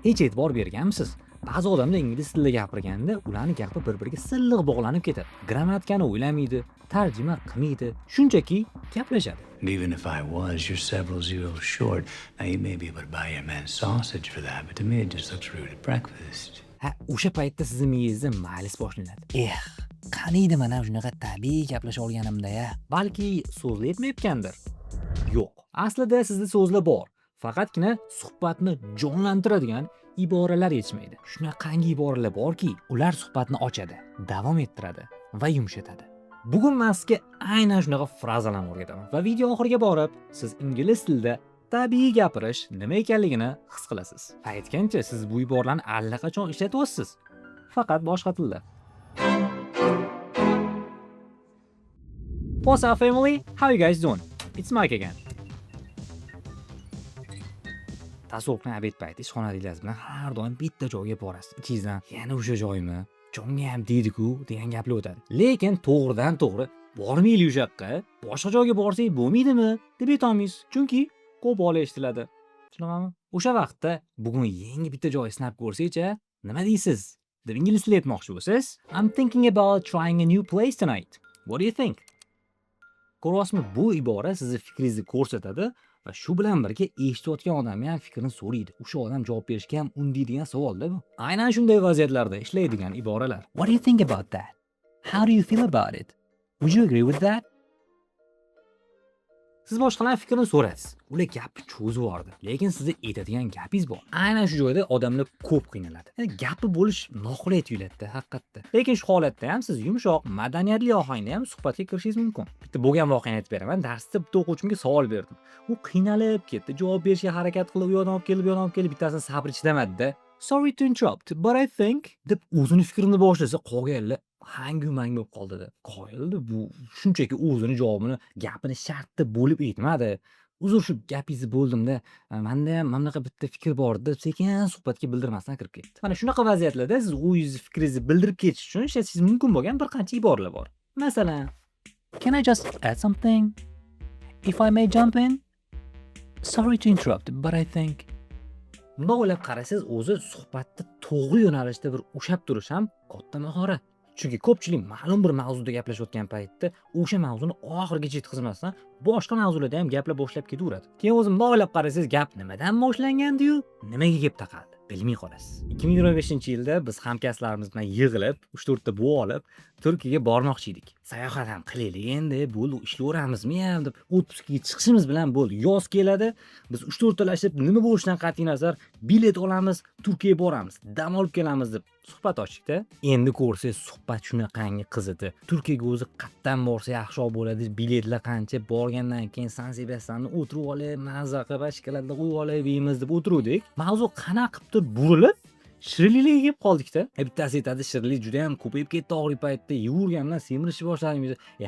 Hech e'tibor berganmisiz? Ba'zi odamlar ingliz tilida gapirganda ularning gapi bir-biriga silliq bog'lanib ketadi. Grammatikani o'ylamaydi, tarjima qilmaydi, shunchaki gaplashadi. And even if I was, you're several zeros short. Now, you may be able to buy your man sausage for that, but to me it just looks rude at breakfast. O'sha paytda sizni miyangizda maylis boshlanadi. Qaniydi mana shunaqa tabiiy gaplasha olganimda-ya. Balki so'zla yetmayotgandir. Yo'q. Aslida sizda so'zlar bor. Faqatgina suhbatni jonlantiradigan iboralar yetishmaydi. Shunaqangi iboralar borki, ular suhbatni ochadi, davom ettiradi va yumshatadi. Bugun men sizga aynan shunaqa frazalarni o'rgataman va video oxiriga borib, siz ingliz tilida tabiiy gapirish nima ekanligini his qilasiz. Aytgancha, siz bu iboralarni allaqachon ishlatyapsiz. Faqat boshqa tilda. What's up, family? How you guys doing? It's Mike again. Tasavvurni abed payti ishxonadagilar bilan har doim bitta joyga borasiz. Ichingizdan yana o'sha joymi? Jonga ham deydi-ku degan gaplar o'tadi. Lekin to'g'ridan to'g'ri bormaylik o'sha yoqqa. Boshqa joyga borsak bo'lmaydimi deb aytamiz. Chunki ko'p bola eshitiladi. Shunaqami? O'sha vaqtda bugun yangi bitta joy sinab ko'rsak-chi, nima deysiz? Deb ingliz tilida aytmoqchi bo'lsangiz, I'm thinking about trying a new place tonight. What do you think? Ko'ryapsizmi, bu ibora sizni fikringizni ko'rsatadi va shu bilan birga eshitayotgan odam ham fikrini so'raydi. O'sha odam javob berishga ham undaydigan savol-da bu. Aynan shunday vaziyatlarda ishlaydigan iboralar. What do you think about that? How do you feel about it? Would you agree with that? Siz boshqalarning fikrini so'raysiz. Ular gapni cho'zib yubordi, lekin sizda aytadigan gapingiz bor. Aynan shu joyda odamlar ko'p qiynaladi. Gapi bo'lish noqulay tuyuladi haqiqatda. Lekin shu holatda ham siz yumshoq, madaniyatli ohangda ham suhbatga kirishingiz mumkin. Bitta bo'lgan voqeani aytib beraman. Darsda bitta o'quvchimga savol berdim. U qiynalib ketdi, javob berishga harakat qilib, u yoqdan olib kelib, bu yoqdan olib kelib, bittasini sabri chidamadida. Sorry to interrupt, but I think deb o'zini fikrini boshlasa, qolganlar hangu-mang bo'lib qoldi. Qoyildi bu shunchaki o'zini javobini, gapini shartta bo'lib aytmadi. Uzr, shu gapingizni bo'ldimda, menda ham mana bunaqa bitta fikr bor deb sekin suhbatga bildirmasdan kirib ketdi. Mana shunaqa vaziyatlarda siz o'zingizni fikringizni bildirib ketish uchun ishlatishingiz mumkin bo'lgan bir qancha iboralar bor. Masalan, can I just add something? If I may jump in? Sorry to interrupt, but I think bundoq o'ylab qarasangiz, o'zi suhbatda to'g'ri yo'nalishda bir ushab turish ham katta mahorat. Chunki ko'pchilik ma'lum bir mavzuda gaplashayotgan paytda o'sha mavzuni oxirigacha yetkazmasdan boshqa mavzularda ham gaplar boshlab ketaveradi. Keyin o'zi bundoq o'ylab qarasangiz, gap nimadan boshlangandi-yu, nimaga kelib taqaldi? Bilmay qolasiz. 2025-yilda biz hamkasblarimiz bilan yig'ilib, 3-4 ta bu olib, Turkiyaga bormoqchi edik. Sayohat ham qilaylik endi, bo'ldi, ishlayveramizmi ham deb отпускga chiqishimiz bilan bo'ldi. Yoz keladi, biz 3-4 talashib nima bo'lishidan qat'iy nazar bilet olamiz, Turkiyaga boramiz, dam olib kelamiz deb suhbat ochdik-da. Endi ko'rsangiz, suhbat shunaqangi qizidi. Turkiyaga o'zi qatdan borsa yaxshiroq bo'ladi. Biletlar qancha, borgandan keyin San Sebastianni o'tirib olib, mazza qilib, shikoladni qo'yib olib yeymiz deb o'tiruvdik. Mavzu qanaqadir burilib, shirinliklarga kelib qoldik-da. Bittasi aytadi, shirinlik juda ham ko'payib ketdi og'ir paytda, yeyurgandan semirishni boshladim.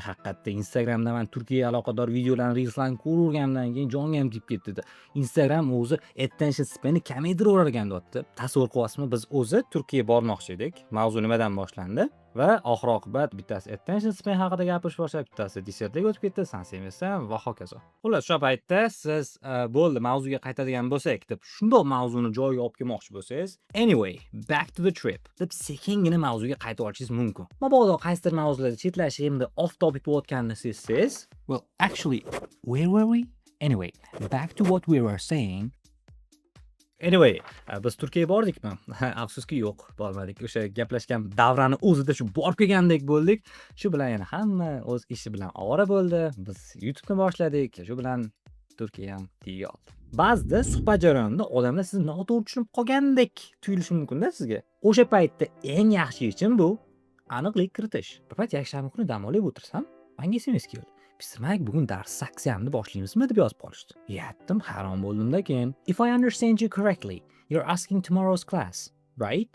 Haqiqatda Instagramda men Turkiyaga aloqador videolarni, reelslarni ko'rgandan keyin jonga ham tegib ketdi. Instagram o'zi attention span'ni kamaytiraverar ekan deyapti. Tasavvur qilyapsizmi, biz o'zi Turkiyaga bormoqchi edik. Mavzu nimadan boshlandi? Va oxir-oqibat bittasi attention span haqida gapirish boshlab, bittasi desertlarga o'tib ketdi, San Sebastian va hokazo. Xullas, shu paytda siz bo'ldi, mavzuga qaytadigan bo'lsak deb shundoq mavzuni joyiga olib kelmoqchi bo'lsangiz, anyway, back to the trip deb sekingina mavzuga qaytib olishingiz mumkin. Mabodo qaysidir mavzularda chetlashimda off topic bo'layotganini sezsangiz, well, actually, where were we? Anyway, back to what we were saying. Anyway, biz Turkiyaga bordikmi? Afsuski yo'q, bormadik. O'sha gaplashgan davrani o'zida shu borib kelgandek bo'ldik. Shu bilan yana hamma o'z ishi bilan ovora bo'ldi. Biz YouTube'ni boshladik. Shu bilan Turkiya ham tiga oldi. Ba'zida suhbat jarayonida odamlar sizni noto'g'ri tushunib qolgandek tuyulishi mumkin-da sizga. O'sha paytda eng yaxshi yechim bu aniqlik kiritish. Bir payt yakshanba kuni dam olib o'tirsam, menga SMS keldi. Bismak bugun dars saksiyamni boshlaymizmi deb yozib qolishdi. Yetdim, hayron bo'ldimda keyin. If I understand you correctly, you're asking tomorrow's class, right?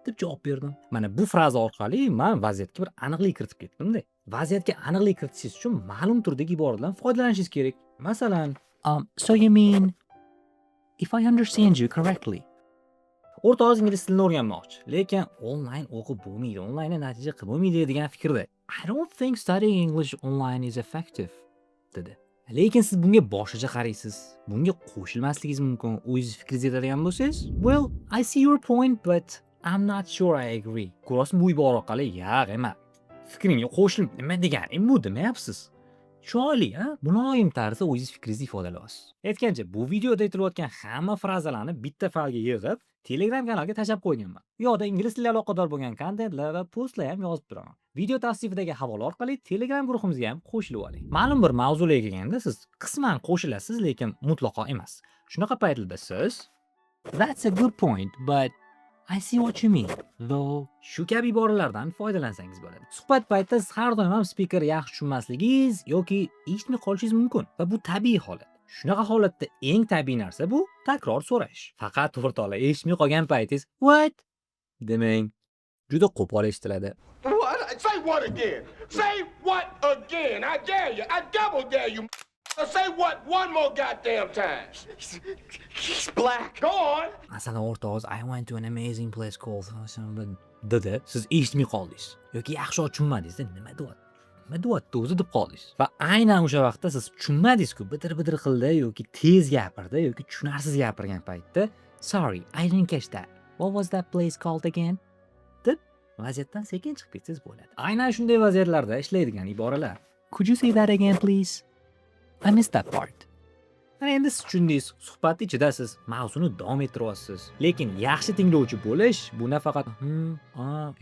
deb javob berdim. Mana bu fraza orqali men vaziyatga bir aniqlik kiritib ketdim-da. Vaziyatga aniqlik kiritishingiz uchun ma'lum turdagi iboralardan foydalanishingiz kerak. Masalan, so you mean if I understand you correctly. O'rta oz ingliz tilini o'rganmoqchi, lekin onlayn o'qib bo'lmaydi, onlaynda natija qilib bo'lmaydi degan fikrda. I don't think studying English online is effective, dedi. Lekin siz bunga boshqacha qaraysiz. Bunga qo'shilmasligingiz mumkin. O'zingiz fikringizni aytadigan bo'lsangiz, well, I see your point, but I'm not sure I agree. Ko'rasiz, bu ibora orqali, yo'q, emas. Fikringga qo'shilib nima deganing bu demayapsiz. Chiroyli, muloyim tarzda o'zingiz fikringizni ifodalaysiz. Aytgancha, bu videoda aytilayotgan hamma frazalarni bitta faylga yig'ib, Telegram kanalga tashlab qo'yganman. U yoqda ingliz tiliga aloqador bo'lgan kontentlar va postlar ham yozib turaman. Video tavsifidagi havola orqali Telegram guruhimizga ham qo'shilib oling. Ma'lum bir mavzularga kelganda siz qisman qo'shilasiz, lekin mutlaqo emas. Shunaqa paytlarda siz That's a good point, but I see what you mean. Though shu kabi iboralardan foydalansangiz bo'ladi. Suhbat paytida siz har doim ham speaker yaxshi tushunmasligingiz yoki eshitmay qolishingiz mumkin va bu tabiiy holat. Shunaqa holatda eng tabiiy narsa bu takror so'rash. Faqat o'rtoqlar eshitmay qolgan paytingiz what demang. Juda qo'pol eshitiladi. What? Say what again? Say what again? I dare you. I double dare you. Say what one more goddamn time. He's black. Go on. Masalan, o'rtog'ingiz I went to an amazing place called dedi. Siz eshitmay qoldingiz yoki yaxshi tushunmadingiz. Nima deyapti? Nima deyapti o'zi deb qoldingiz. Va aynan o'sha vaqtda siz tushunmadingiz-ku, bidir-bidir qildi yoki tez gapirdi yoki tushunarsiz gapirgan paytda sorry, I didn't catch that. What was that place called again? deb vaziyatdan sekin chiqib ketsangiz bo'ladi. Aynan shunday vaziyatlarda ishlaydigan iboralar. Could you say that again please? I missed that part. Ana endi siz tushundingiz, suhbat ichida siz mavzuni davom ettiryapsiz. Lekin yaxshi tinglovchi bo'lish bu nafaqat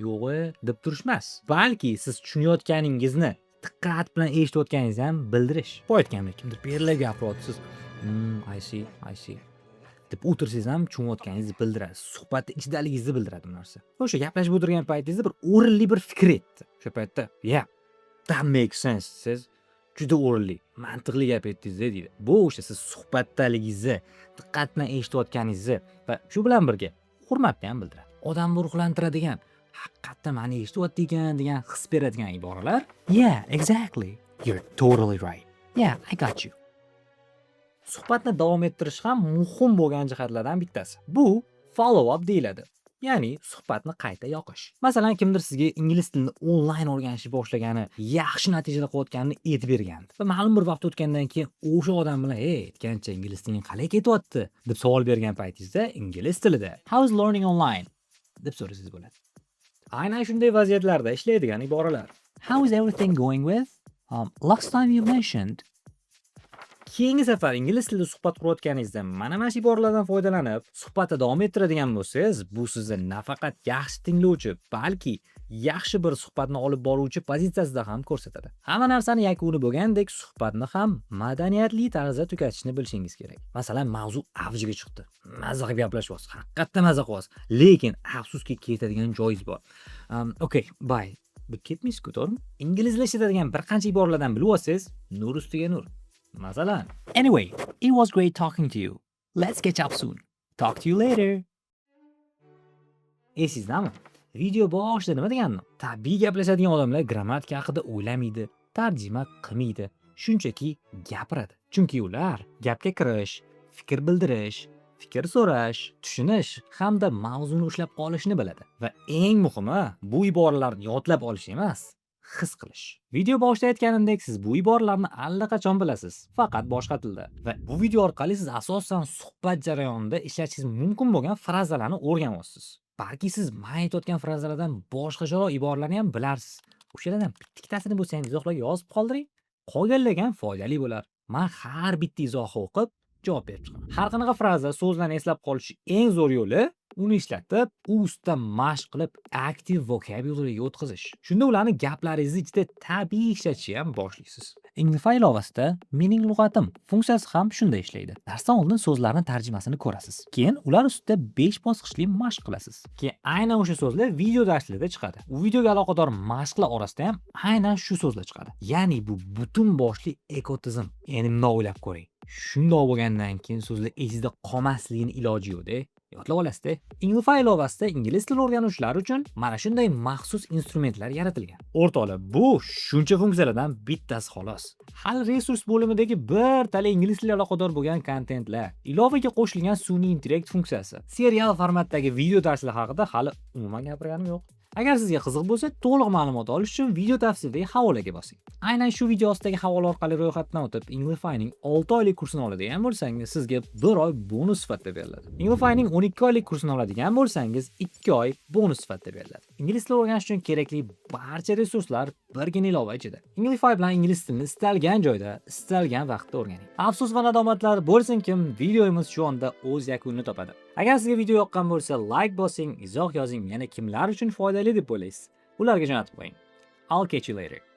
yo'g'i deb turish emas, balki siz tushunayotganingizni diqqat bilan eshitayotganingizni ham bildirish. Boyatganimda kimdir berilib gapiryapti, siz I see deb o'tirsangiz ham tushunayotganingizni bildiradi. Suhbatning ichidaligingizni bildiradi bu narsa. O'sha gaplashib o'tirgan paytingizda bir o'rinli bir fikr etdi. O'sha paytda, yeah, that makes sense. Siz juda o'rinli, mantiqli gap aytdingiz deydi. Bu o'sha siz suhbatdaligingizni, diqqat bilan eshitayotganingizni va shu bilan birga hurmatni ham bildiradi. Odamni ruhlantiradigan, haqiqatdan meni eshityapti ekan degan his beradigan iboralar. Yeah, exactly. You're totally right. Yeah, I got you. Suhbatni davom ettirish ham muhim bo'lgan jihatlardan bittasi. Bu follow up deyiladi. Ya'ni suhbatni qayta yoqish. Masalan, kimdir sizga ingliz tilini onlayn o'rganishni boshlagani, yaxshi natijalar qilayotganini aytib bergandi. Va ma'lum bir vaqt o'tgandan keyin o'sha odam bilan, aytgancha ingliz tiling qalay ketyapti?" deb savol bergan paytingizda ingliz tilida "How is learning online?" deb so'rasangiz bo'ladi. Aynan shunday vaziyatlarda ishlaydigan iboralar. How is everything going with? Last time you mentioned. Keyingi safar ingliz tilida suhbat qurayotganingizda mana shu iboralardan foydalanib, suhbatni davom ettiradigan bo'lsangiz, bu sizni nafaqat yaxshi tinglovchi, balki yaxshi bir suhbatni olib boruvchi pozitsiyasida ham ko'rsatadi. Hamma narsani yakuni bo'lgandek, suhbatni ham madaniyatli tarzda tugatishni bilishingiz kerak. Masalan, mavzu avjiga chiqdi. Mazza qilib gaplashyapsiz, haqiqatdan mazza qilyapsiz. Lekin afsuski ketadigan joyingiz bor. Okay, bye. Bu ketmaysiz-ku, to'g'rimi? Inglizlashadigan bir qancha iboralardan bilib olsangiz, nur ustiga nur. Masalan, anyway, it was great talking to you. Let's catch up soon. Talk to you later. Esizdami? Video boshida nima degandim? Tabiiy gaplashadigan odamlar grammatika haqida o'ylamaydi, tarjima qilmaydi, shunchaki gapiradi. Chunki ular gapga kirish, fikr bildirish, fikr so'rash, tushunish hamda mavzuni ushlab qolishni biladi. Va eng muhimi, bu iboralarni yodlab olish emas, his qilish. Video boshida aytganimdek, siz bu iboralarni allaqachon bilasiz, faqat boshqa tilda. Va bu video orqali siz asosan suhbat jarayonida ishlatishingiz mumkin bo'lgan frazalarni o'rganyapsiz. Balki siz men aytayotgan frazalardan boshqacharoq iboralarni ham bilarsiz. O'shalardan bittasini bo'lsa ham izohlarga yozib qoldiring. Qolganligi ham foydali bo'lar. Men har bitta izohni o'qib javob berib chiqaman. Har qanaqa fraza so'zlarni eslab qolish eng zo'r yo'li uni ishlatib, u ustida mashq qilib, aktiv vocabularyga o'tkazish. Shunda ularni gaplaringiz ichida tabiiy ishlatishni ham boshlaysiz. Inglify ilovasida mening lug'atim funksiyasi ham shunday ishlaydi. Darsdan oldin so'zlarning tarjimasini ko'rasiz. Keyin ular ustida 5 bosqichli mashq qilasiz. Keyin aynan o'sha so'zlar video darslarida chiqadi. U videoga aloqador mashqlar orasida ham aynan shu so'zlar chiqadi. Ya'ni bu butun boshli ekotizm. Endi nima o'ylab ko'ring. Shundoq bo'lgandan keyin so'zlar esingizda qolmasligining iloji yo'q-da. Yodlab olasizda. Inglify ilovasida ingliz tili o'rganuvchilar uchun mana shunday maxsus instrumentlar yaratilgan. O'rtoqlar, bu shuncha funksiyalardan bittasi xolos. Hali resurs bo'limidagi bir tala ingliz tiliga aloqador bo'lgan kontentlar, ilovaga qo'shilgan sun'iy intellekt funksiyasi, serial formatdagi video darslar haqida hali umuman gapirganim yo'q. Agar sizga qiziq bo'lsa, to'liq ma'lumot olish uchun video tavsifidagi havolaga bosing. Aynan shu video ostidagi havola orqali ro'yxatdan o'tib, Inglify'ning 6 oylik kursini oladigan bo'lsangiz, sizga 1 oy bonus sifatida beriladi. Inglify'ning 12 oylik kursini oladigan bo'lsangiz, 2 oy bonus sifatida beriladi. Ingliz tilini o'rganish uchun kerakli barcha resurslar birgina ilova ichida. Inglify bilan ingliz tilini istalgan joyda, istalgan vaqtda o'rganing. Afsus va nadomatlar bo'lsinkim, videomiz shu onda o'z yakunini topadi. Agar sizga video yoqqan bo'lsa, like bosing, izoh yozing, yana kimlar uchun foydali deb o'ylaysiz, ularga jo'natib qo'ying. I'll catch you later.